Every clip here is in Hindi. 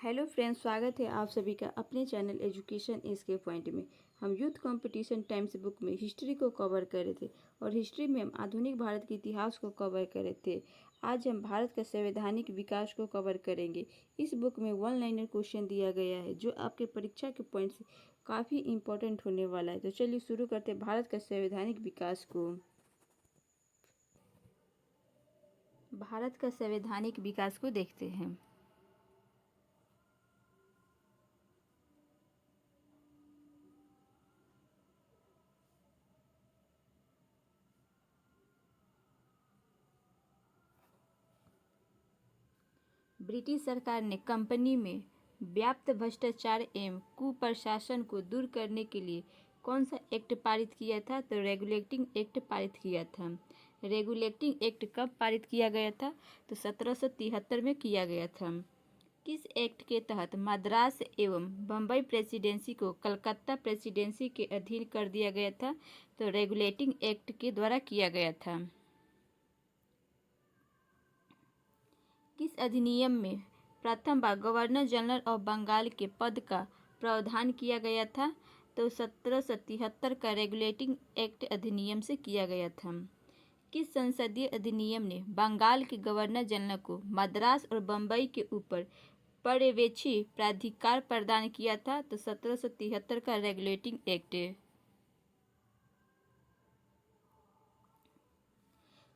हेलो फ्रेंड्स, स्वागत है आप सभी का अपने चैनल एजुकेशन इसके पॉइंट में। हम यूथ कंपटीशन टाइम्स बुक में हिस्ट्री को कवर कर रहे थे और हिस्ट्री में हम आधुनिक भारत के इतिहास को कवर कर रहे थे। आज हम भारत का संवैधानिक विकास को कवर करेंगे। इस बुक में वन लाइनर क्वेश्चन दिया गया है जो आपके परीक्षा के पॉइंट से काफ़ी इंपॉर्टेंट होने वाला है। तो चलिए शुरू करते हैं भारत का संवैधानिक विकास को। भारत का संवैधानिक विकास को देखते हैं। ब्रिटिश सरकार ने कंपनी में व्याप्त भ्रष्टाचार एवं कुप्रशासन को दूर करने के लिए कौन सा एक्ट पारित किया था? तो रेगुलेटिंग एक्ट पारित किया था। रेगुलेटिंग एक्ट कब पारित किया गया था? तो 1773 में किया गया था। किस एक्ट के तहत मद्रास एवं बम्बई प्रेसिडेंसी को कलकत्ता प्रेसिडेंसी के अधीन कर दिया गया था? तो रेगुलेटिंग एक्ट के द्वारा किया गया था। किस अधिनियम में प्रथम बार गवर्नर जनरल ऑफ बंगाल के पद का प्रावधान किया गया था? तो 1773 का रेगुलेटिंग एक्ट अधिनियम से किया गया था। किस संसदीय अधिनियम ने बंगाल के गवर्नर जनरल को मद्रास और बम्बई के ऊपर पर्यवेक्षी प्राधिकार प्रदान किया था? तो 1773 का रेगुलेटिंग एक्ट।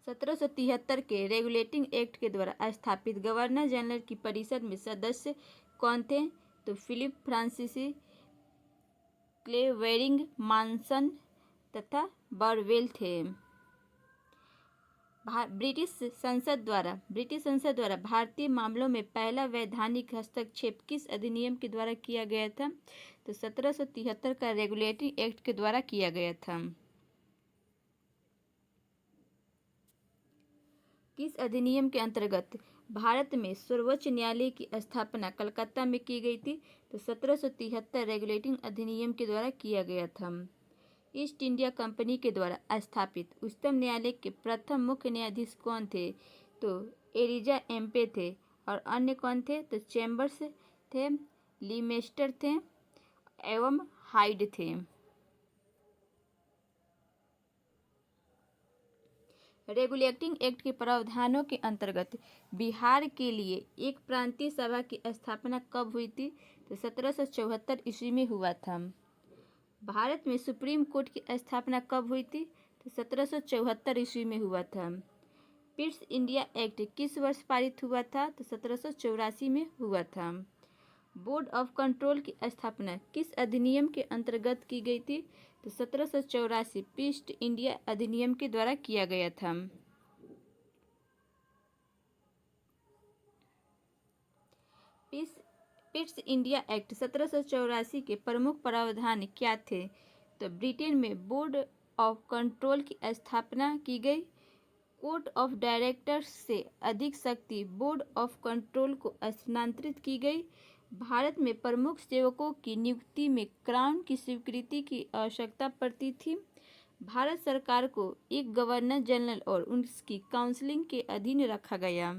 1773 के रेगुलेटिंग एक्ट के द्वारा स्थापित गवर्नर जनरल की परिषद में सदस्य कौन थे? तो फिलिप फ्रांसिस, क्लेवेरिंग मॉनसन तथा बरवेल थे। ब्रिटिश संसद द्वारा भारतीय मामलों में पहला वैधानिक हस्तक्षेप किस अधिनियम के द्वारा किया गया था? तो 1773 का रेगुलेटिंग एक्ट के द्वारा किया गया था। किस अधिनियम के अंतर्गत भारत में सर्वोच्च न्यायालय की स्थापना कलकत्ता में की गई थी? तो 1773 रेगुलेटिंग अधिनियम के द्वारा किया गया था। ईस्ट इंडिया कंपनी के द्वारा स्थापित उच्चतम न्यायालय के प्रथम मुख्य न्यायाधीश कौन थे? तो एलिजा एम्पे थे। और अन्य कौन थे? तो चैम्बर्स थे, लीमेस्टर थे एवं हाइड थे। रेगुलेटिंग एक्ट के प्रावधानों के अंतर्गत बिहार के लिए एक प्रांतीय सभा की स्थापना कब हुई थी? तो 1774 ईस्वी में हुआ था। भारत में सुप्रीम कोर्ट की स्थापना कब हुई थी? तो 1774 ईस्वी में हुआ था। पिट्स इंडिया एक्ट किस वर्ष पारित हुआ था? तो 1784 में हुआ था। बोर्ड ऑफ कंट्रोल की स्थापना किस अधिनियम के अंतर्गत की गई थी? तो 1784 ईस्ट इंडिया अधिनियम के द्वारा किया गया था। पिट्स इंडिया एक्ट 1784 के प्रमुख प्रावधान क्या थे? तो ब्रिटेन में बोर्ड ऑफ कंट्रोल की स्थापना की गई। कोर्ट ऑफ डायरेक्टर्स से अधिक शक्ति बोर्ड ऑफ कंट्रोल को स्थानांतरित की गई। भारत में प्रमुख सेवकों की नियुक्ति में क्राउन की स्वीकृति की आवश्यकता पड़ती थी। भारत सरकार को एक गवर्नर जनरल और उसकी काउंसिलिंग के अधीन रखा गया।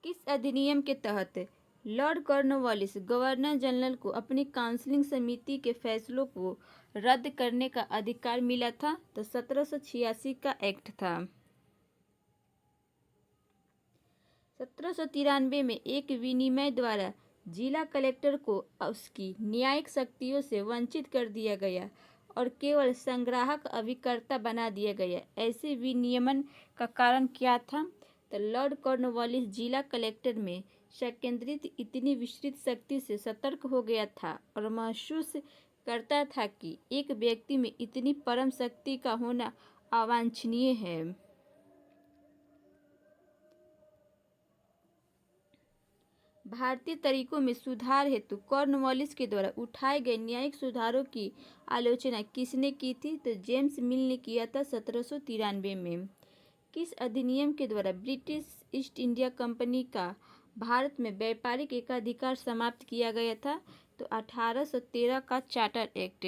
किस अधिनियम के तहत लॉर्ड कॉर्नवालिस गवर्नर जनरल को अपनी काउंसिलिंग समिति के फैसलों को रद्द करने का अधिकार मिला था? तो 1786 का एक्ट था। 1793 में एक विनिमय द्वारा जिला कलेक्टर को उसकी न्यायिक शक्तियों से वंचित कर दिया गया और केवल संग्राहक अभिकर्ता बना दिया गया। ऐसे विनियमन का कारण क्या था? तो लॉर्ड कॉर्नवालिस जिला कलेक्टर में संकेंद्रित इतनी विस्तृत शक्ति से सतर्क हो गया था और महसूस करता था कि एक व्यक्ति में इतनी परम शक्ति का होना अवांछनीय है। भारतीय तरीकों में सुधार हेतु कॉर्नवालिस के द्वारा उठाए गए न्यायिक सुधारों की आलोचना किसने की थी? तो जेम्स मिल ने किया था 1793 में। किस अधिनियम के द्वारा ब्रिटिश ईस्ट इंडिया कंपनी का भारत में व्यापारिक एकाधिकार समाप्त किया गया था? तो 1813 का चार्टर एक्ट।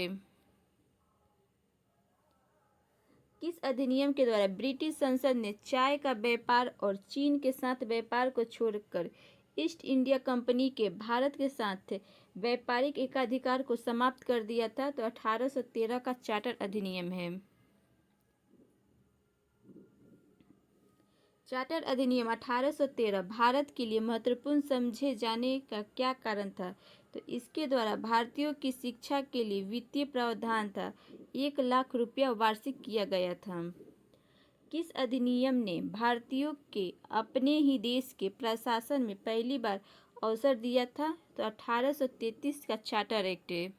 किस अधिनियम के द्वारा ब्रिटिश संसद ने चाय का व्यापार और चीन के साथ व्यापार को छोड़कर ईस्ट इंडिया कंपनी के भारत के साथ व्यापारिक एकाधिकार को समाप्त कर दिया था? तो 1813 का चार्टर अधिनियम है। चार्टर अधिनियम 1813 भारत के लिए महत्वपूर्ण समझे जाने का क्या कारण था? तो इसके द्वारा भारतीयों की शिक्षा के लिए वित्तीय प्रावधान था। 1 लाख रुपया वार्षिक किया गया था। किस अधिनियम ने भारतीयों के अपने ही देश के प्रशासन में पहली बार अवसर दिया था? तो 1833 का चार्टर एक्ट है।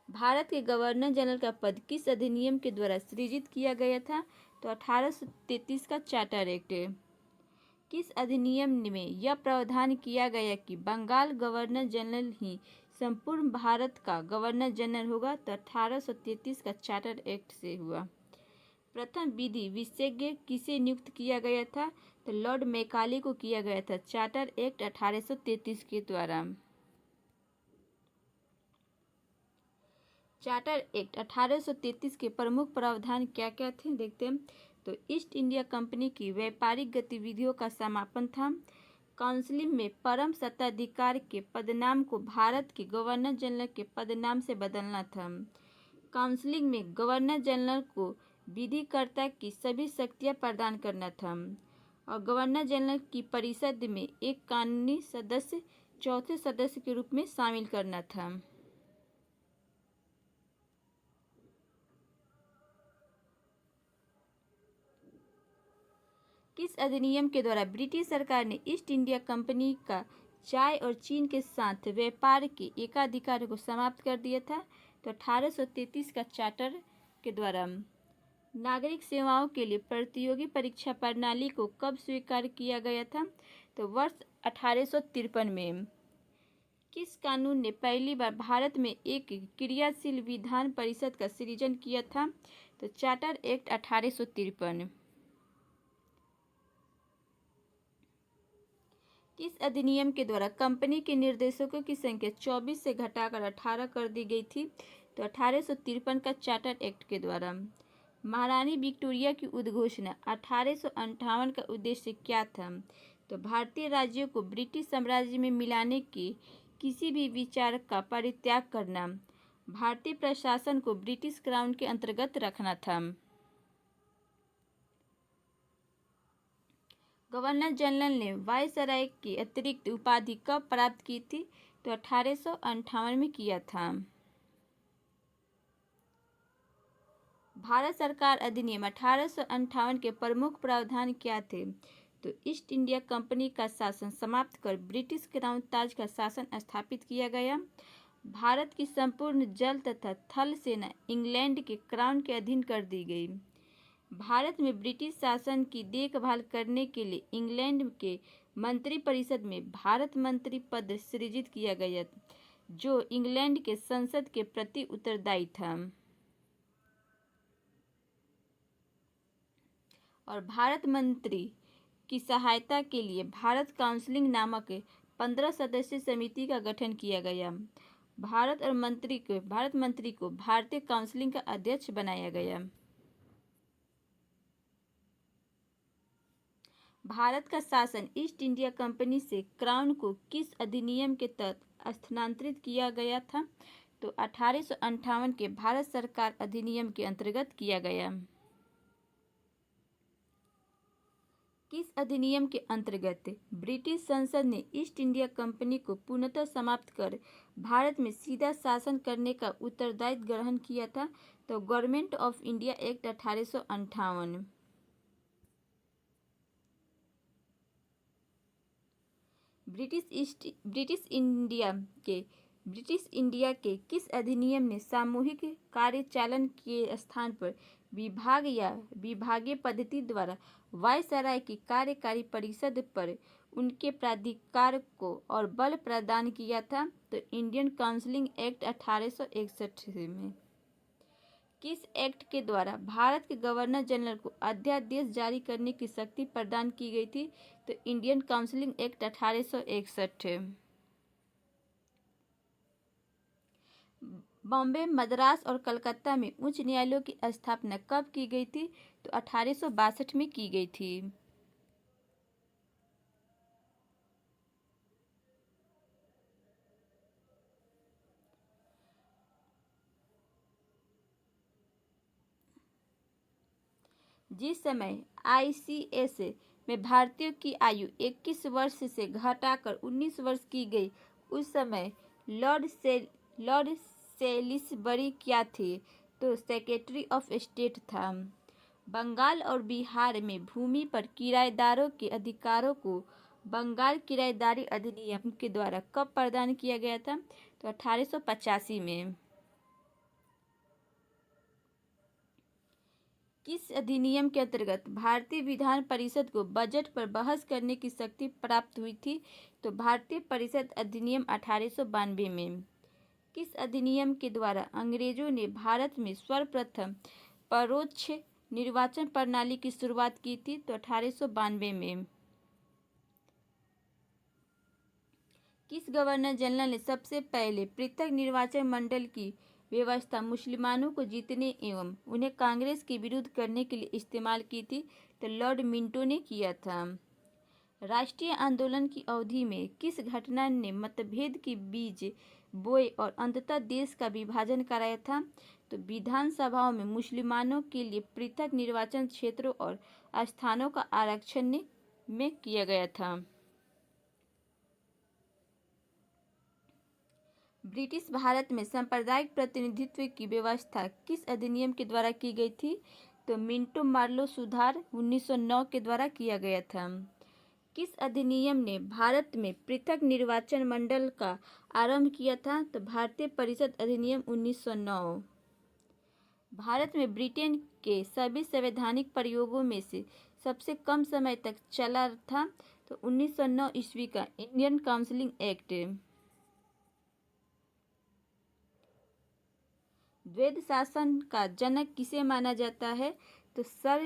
भारत के गवर्नर जनरल का पद किस अधिनियम के द्वारा सृजित किया गया था? तो 1833 का चार्टर एक्ट है। किस अधिनियम में यह प्रावधान किया गया कि बंगाल गवर्नर जनरल ही संपूर्ण भारत का गवर्नर जनरल होगा? तो 1833 का चार्टर एक्ट से हुआ। प्रथम विधि विशेषज्ञ किसे नियुक्त किया गया था? तो लॉर्ड मैकाले को किया गया था। चार्टर एक्ट 1833 के द्वारा। चार्टर एक्ट 1833 के प्रमुख प्रावधान क्या क्या थे देखते हैं। तो ईस्ट इंडिया कंपनी की व्यापारिक गतिविधियों का समापन था। काउंसिल में परम सत्ताधिकार के पदनाम को भारत के गवर्नर जनरल के पदनाम से बदलना था। काउंसिल में गवर्नर जनरल को विधिकर्ता की सभी शक्तियां प्रदान करना था और गवर्नर जनरल की परिषद में एक कानूनी सदस्य चौथे सदस्य के रूप में शामिल करना था। किस अधिनियम के द्वारा ब्रिटिश सरकार ने ईस्ट इंडिया कंपनी का चाय और चीन के साथ व्यापार के एकाधिकार को समाप्त कर दिया था? तो 1833 का चार्टर के द्वारा। नागरिक सेवाओं के लिए प्रतियोगी परीक्षा प्रणाली को कब स्वीकार किया गया था? तो वर्ष 1853 में। किस कानून ने पहली बार भारत में एक क्रियाशील विधान परिषद का सृजन किया था? तो चार्टर एक्ट 1853। किस अधिनियम के द्वारा कंपनी के निर्देशकों की संख्या 24 से घटाकर 18 कर दी गई थी? तो 1853 का चार्टर एक्ट के द्वारा। महारानी विक्टोरिया की उद्घोषणा 1858 का उद्देश्य क्या था? तो भारतीय राज्यों को ब्रिटिश साम्राज्य में मिलाने के किसी भी विचार का परित्याग करना, भारतीय प्रशासन को ब्रिटिश क्राउन के अंतर्गत रखना था। गवर्नर जनरल ने वायसराय की अतिरिक्त उपाधि कब प्राप्त की थी? तो 1858 में किया था। भारत सरकार अधिनियम 1858 के प्रमुख प्रावधान क्या थे? तो ईस्ट इंडिया कंपनी का शासन समाप्त कर ब्रिटिश क्राउन ताज का शासन स्थापित किया गया। भारत की संपूर्ण जल तथा थल सेना इंग्लैंड के क्राउन के अधीन कर दी गई। भारत में ब्रिटिश शासन की देखभाल करने के लिए इंग्लैंड के मंत्रिपरिषद में भारत मंत्री पद सृजित किया गया, जो इंग्लैंड के संसद के प्रति उत्तरदायी था। और भारत मंत्री की सहायता के लिए भारत काउंसिल नामक 15 सदस्यीय समिति का गठन किया गया। भारत मंत्री को भारतीय काउंसिल का अध्यक्ष बनाया गया। भारत का शासन ईस्ट इंडिया कंपनी से क्राउन को किस अधिनियम के तहत स्थानांतरित किया गया था? तो 1858 के भारत सरकार अधिनियम के अंतर्गत किया गया। किस अधिनियम के अंतर्गत ब्रिटिश संसद ने ईस्ट इंडिया कंपनी को पूर्णतः समाप्त कर भारत में सीधा शासन करने का उत्तरदायित्व ग्रहण किया था? तो government of India act 1858। British India के किस अधिनियम ने सामूहिक कार्यचालन के स्थान पर विभाग या विभागीय पद्धति द्वारा वायसराय की कार्यकारी परिषद पर उनके प्राधिकार को और बल प्रदान किया था? तो इंडियन काउंसिल एक्ट 1861 में। किस एक्ट के द्वारा भारत के गवर्नर जनरल को अध्यादेश जारी करने की शक्ति प्रदान की गई थी? तो इंडियन काउंसिल एक्ट 1861 है। बॉम्बे, मद्रास और कलकत्ता में उच्च न्यायालयों की स्थापना कब की गई थी? तो 1862 में की गई थी। जिस समय आईसीएस में भारतीयों की आयु 21 वर्ष से घटाकर 19 वर्ष की गई, उस समय लॉर्ड सेलिसबरी क्या थे? तो सेक्रेटरी ऑफ स्टेट था। बंगाल और बिहार में भूमि पर किराएदारों के अधिकारों को बंगाल किराएदारी अधिनियम के द्वारा कब प्रदान किया गया था? तो 1885 में। किस अधिनियम के अंतर्गत भारतीय विधान परिषद को बजट पर बहस करने की शक्ति प्राप्त हुई थी? तो भारतीय परिषद अधिनियम 1892 में। किस अधिनियम के द्वारा अंग्रेजों ने भारत में सर्वप्रथम परोक्ष निर्वाचन प्रणाली की शुरुआत की थी? तो 1892 में। किस गवर्नर जनरल ने सबसे पहले पृथक निर्वाचन मंडल की व्यवस्था मुसलमानों को जीतने एवं उन्हें कांग्रेस के विरुद्ध करने के लिए इस्तेमाल की थी? तो लॉर्ड मिंटो ने किया था। राष्ट्रीय आंदोलन की अवधि में किस घटना ने मतभेद के बीज बोए और अंततः देश का विभाजन कराया था? तो विधानसभाओं में मुसलमानों के लिए पृथक निर्वाचन क्षेत्रों और स्थानों का आरक्षण में किया गया था। ब्रिटिश भारत में सांप्रदायिक प्रतिनिधित्व की व्यवस्था किस अधिनियम के द्वारा की गई थी? तो मिंटो मार्लो सुधार 1909 के द्वारा किया गया था। किस अधिनियम ने भारत में पृथक निर्वाचन मंडल का आरंभ किया था? तो भारतीय परिषद अधिनियम 1909। भारत में ब्रिटेन के सभी संवैधानिक प्रयोगों में से सबसे कम समय तक चला था? तो 1909 ईस्वी का इंडियन काउंसिल एक्ट। द्वैध शासन का जनक किसे माना जाता है? तो सर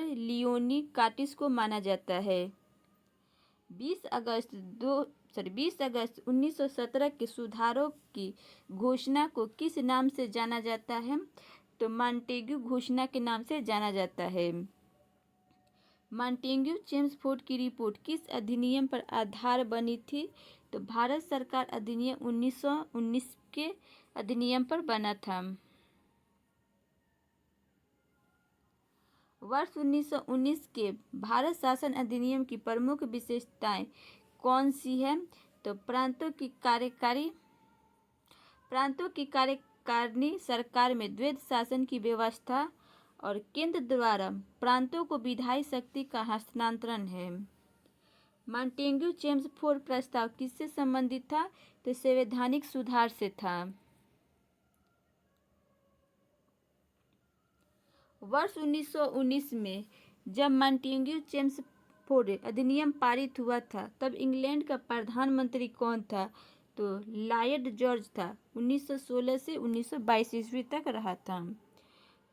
लियोनी कार्टिस को माना जाता है। 20 अगस्त 1917 के सुधारों की घोषणा को किस नाम से जाना जाता है? तो मॉन्टेग्यू घोषणा के नाम से जाना जाता है। मॉन्टेग्यू चेम्सफोर्ड की रिपोर्ट किस अधिनियम पर आधार बनी थी? तो भारत सरकार अधिनियम 1919 के अधिनियम पर बना था। वर्ष 1919 के भारत शासन अधिनियम की प्रमुख विशेषताएं कौन सी है? तो प्रांतों की कार्यकारिणी सरकार में द्वैध शासन की व्यवस्था और केंद्र द्वारा प्रांतों को विधायी शक्ति का हस्तांतरण है। मॉन्टेग्यू चेम्सफोर्ड प्रस्ताव किससे संबंधित था? तो संवैधानिक सुधार से था। वर्ष 1919 में जब मॉन्टेग्यू चेम्सफोर्ड अधिनियम पारित हुआ था, तब इंग्लैंड का प्रधानमंत्री कौन था? तो लॉर्ड जॉर्ज था। 1916 से 1922 ईस्वी तक रहा था।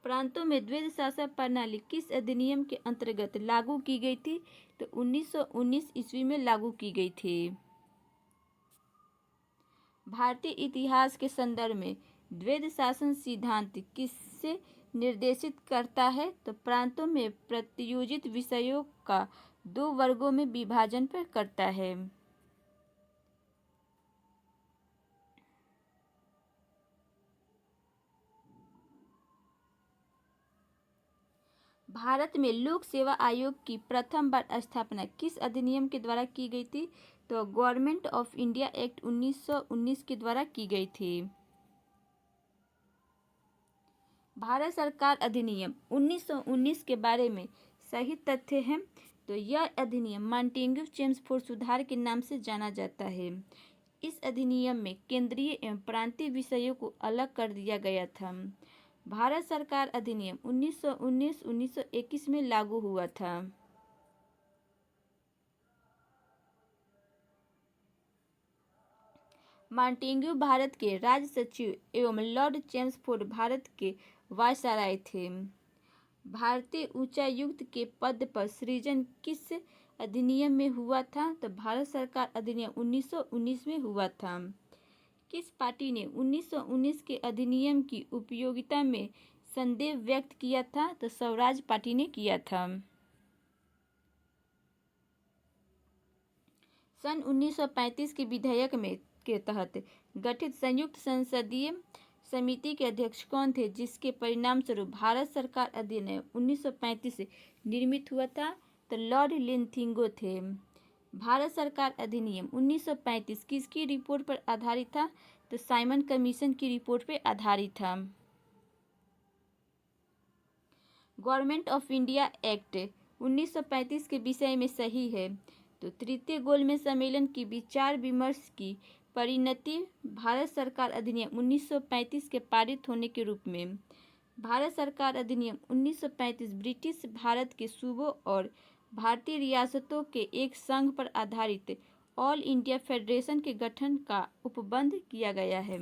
प्रांतों में द्वैध शासन प्रणाली किस अधिनियम के अंतर्गत लागू की गई थी? तो 1919 ईस्वी में लागू की गई थी। भारतीय इतिहास के संदर्भ में द्वैध शासन सिद्धांत किससे निर्देशित करता है? तो प्रांतों में प्रत्योजित विषयों का 2 वर्गों में विभाजन पर करता है। भारत में लोक सेवा आयोग की प्रथम बार स्थापना किस अधिनियम के द्वारा की गई थी? तो गवर्नमेंट ऑफ इंडिया एक्ट 1919 के द्वारा की गई थी। भारत सरकार अधिनियम 1919 के बारे में सही तथ्य है? तो यह अधिनियम मॉन्टेग्यू चेम्सफोर्ड सुधार के नाम से जाना जाता है। इस अधिनियम में केंद्रीय एवं प्रांतीय विषयों को अलग कर दिया गया था। भारत सरकार अधिनियम 1919-1921 में लागू हुआ था। मॉन्टेग्यू भारत के राज सचिव एवं लॉर्ड चेम्सफोर्ड भारत के वायसराय थे। भारतीय उच्चायुक्त के पद पर सृजन किस अधिनियम में हुआ था? तो भारत सरकार अधिनियम 1919 में हुआ था। किस पार्टी ने 1919 के अधिनियम की उपयोगिता में संदेह व्यक्त किया था? तो स्वराज पार्टी ने किया था। सन 1935 के विधेयक में के तहत गठित संयुक्त संसदीय समिति के अध्यक्ष कौन थे, जिसके परिणाम स्वरूप भारत सरकार अधिनियम 1935 निर्मित हुआ था? तो लॉर्ड लिंथिंगो थे। भारत सरकार अधिनियम 1935 किसकी रिपोर्ट पर आधारित था? तो साइमन कमीशन की रिपोर्ट पर आधारित था। गवर्नमेंट ऑफ इंडिया एक्ट 1935 के विषय में सही है। तो तृतीय गोलमेज सम्मेलन की विचार विमर्श की परिणति भारत सरकार अधिनियम 1935 के पारित होने के रूप में। भारत सरकार अधिनियम 1935 ब्रिटिश भारत के सूबों और भारतीय रियासतों के एक संघ पर आधारित ऑल इंडिया फेडरेशन के गठन का उपबंध किया गया है।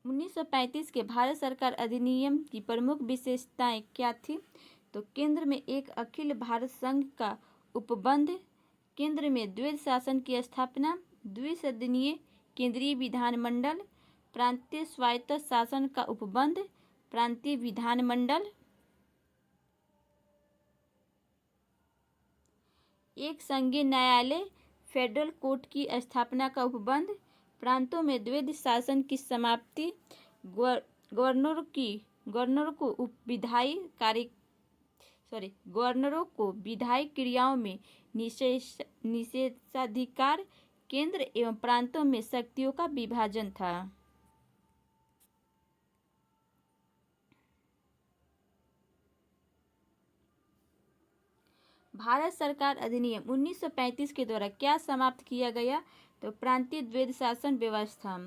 1935 के भारत सरकार अधिनियम की प्रमुख विशेषताएं क्या थी? तो केंद्र में एक अखिल भारत संघ का उपबंध, केंद्र में द्वैध शासन की स्थापना, द्विसदनीय केंद्रीय विधानमंडल, प्रांतीय स्वायत्त शासन का उपबंध, प्रांतीय विधानमंडल, एक संघीय न्यायालय फेडरल कोर्ट की स्थापना का उपबंध, प्रांतों में द्वैध शासन की समाप्ति, गवर्नरों को विधायी क्रियाओं में निषेधाधिकार, केंद्र एवं प्रांतों में शक्तियों का विभाजन था। भारत सरकार अधिनियम 1935 के द्वारा क्या समाप्त किया गया? तो प्रांतीय द्वैध शासन व्यवस्था।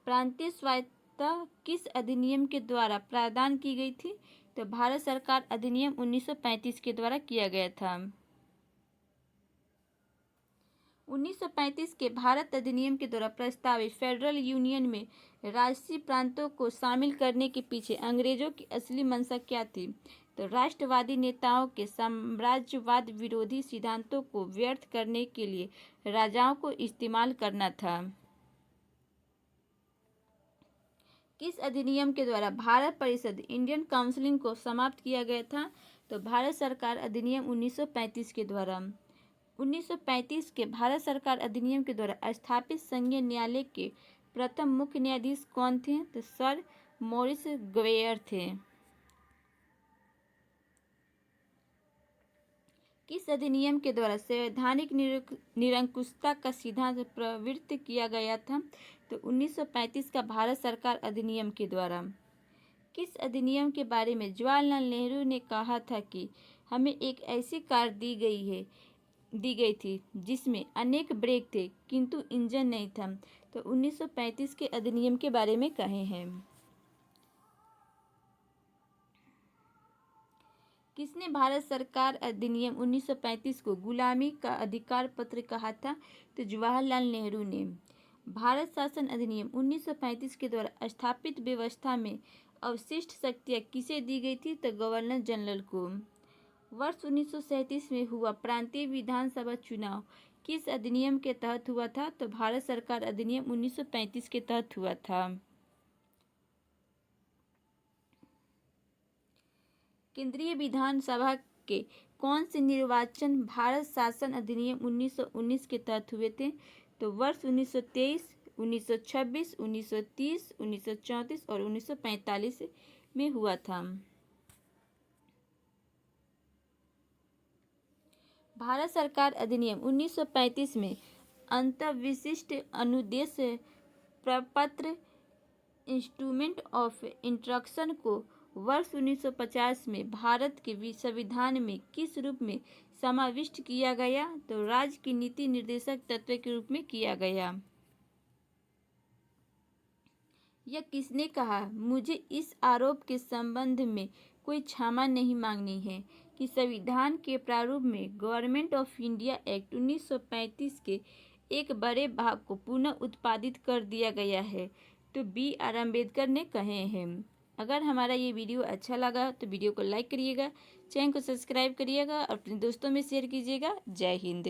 प्रांतीय स्वायत्तता किस अधिनियम के द्वारा प्रदान की गई थी? तो भारत सरकार अधिनियम 1935 के द्वारा किया गया था। 1935 के भारत अधिनियम के द्वारा प्रस्तावित फेडरल यूनियन में राष्ट्रीय प्रांतों को शामिल करने के पीछे अंग्रेजों की असली मंशा क्या थी? तो राष्ट्रवादी नेताओं के साम्राज्यवाद विरोधी सिद्धांतों को व्यर्थ करने के लिए राजाओं को इस्तेमाल करना था। किस अधिनियम के द्वारा भारत परिषद इंडियन काउंसिल को समाप्त किया गया था? तो भारत सरकार अधिनियम 1935 के द्वारा। 1935 के भारत सरकार अधिनियम के द्वारा स्थापित संघीय न्यायालय के प्रथम मुख्य न्यायाधीश कौन थे? तो सर मॉरिस ग्वेयर थे। किस अधिनियम के द्वारा संवैधानिक निरंकुशता का सिद्धांत प्रवृत्त किया गया था? तो 1935 का भारत सरकार अधिनियम के द्वारा। किस अधिनियम के बारे में जवाहरलाल नेहरू ने कहा था कि हमें एक ऐसी कार दी गई थी जिसमें अनेक ब्रेक थे किंतु इंजन नहीं था? तो 1935 के अधिनियम के बारे में कहे हैं। किसने भारत सरकार अधिनियम 1935 को गुलामी का अधिकार पत्र कहा था? तो जवाहरलाल नेहरू ने। भारत शासन अधिनियम 1935 के द्वारा स्थापित व्यवस्था में अवशिष्ट शक्तियाँ किसे दी गई थी? तो गवर्नर जनरल को। वर्ष 1937 में हुआ प्रांतीय विधानसभा चुनाव किस अधिनियम के तहत हुआ था? तो भारत सरकार अधिनियम 1935 के तहत हुआ था। केंद्रीय विधानसभा के कौन से निर्वाचन भारत शासन अधिनियम 1919 के तहत हुए थे? तो वर्ष 1923, 1926, 1930, 1934 और 1945 में हुआ था। भारत सरकार अधिनियम 1935 में अंतर्विशिष्ट अनुदेश प्रपत्र इंस्ट्रूमेंट ऑफ इंस्ट्रक्शन को वर्ष 1950 में भारत के संविधान में किस रूप में समाविष्ट किया गया? तो राज्य की नीति निर्देशक तत्व के रूप में किया गया। यह किसने कहा? मुझे इस आरोप के संबंध में कोई क्षमा नहीं मांगनी है कि संविधान के प्रारूप में गवर्नमेंट ऑफ इंडिया एक्ट 1935 के एक बड़े भाग को पुनः उत्पादित कर दिया गया है। तो B.R. अम्बेडकर ने कहे हैं। अगर हमारा ये वीडियो अच्छा लगा तो वीडियो को लाइक करिएगा, चैनल को सब्सक्राइब करिएगा और अपने दोस्तों में शेयर कीजिएगा। जय हिंद।